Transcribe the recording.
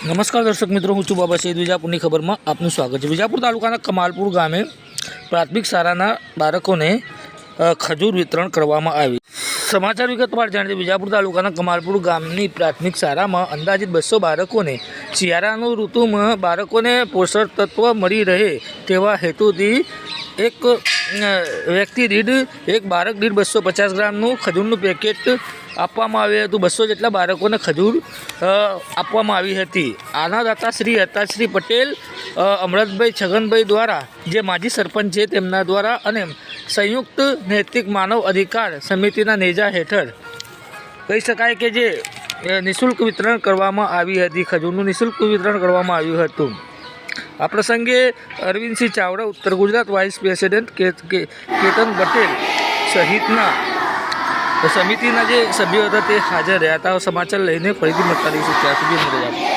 નમસ્કાર દર્શક મિત્રો, હું છું બાબા સૈયદ. વિજાપુરની ખબરમાં આપનું સ્વાગત છે. વિજાપુર તાલુકાના કમાલપુર ગામે પ્રાથમિક શાળાના બાળકોને ખજૂર વિતરણ કરવામાં આવી. સમાચાર વિગતવાર જાણીએ. વિજાપુર તાલુકાના કમાલપુર ગામની પ્રાથમિક શાળામાં અંદાજિત 200 બાળકોને શિયાળાની ઋતુમાં બાળકોને પોષક તત્વ મળી રહે તેવા હેતુથી એક વ્યક્તિ દીઠ એક બાળક દીઠ 250 ગ્રામનું ખજૂરનું પેકેટ આપવામાં આવ્યું હતું. 200 જેટલા બાળકોને ખજૂર આપવામાં આવી હતી. આના દાતા શ્રી હતાશ્રી પટેલ અમૃતભાઈ છગનભાઈ દ્વારા, જે માજી સરપંચ છે તેમના દ્વારા, અને સંયુક્ત નૈતિક માનવ અધિકાર સમિતિના નેજા હેઠળ કહી શકાય કે જે નિઃશુલ્ક વિતરણ કરવામાં આવી હતી. ખજૂરનું નિઃશુલ્ક વિતરણ કરવામાં આવ્યું હતું. આ પ્રસંગે અરવિંદસિંહ ચાવડા, ઉત્તર ગુજરાત વાઇસ પ્રેસિડેન્ટ કેતન પટેલ સહિતના સમિતિના જે સભ્યો હતા તે હાજર રહ્યા હતા. સમાચાર લઈને ફરીથી મળતા રહીશું. ત્યાં સુધી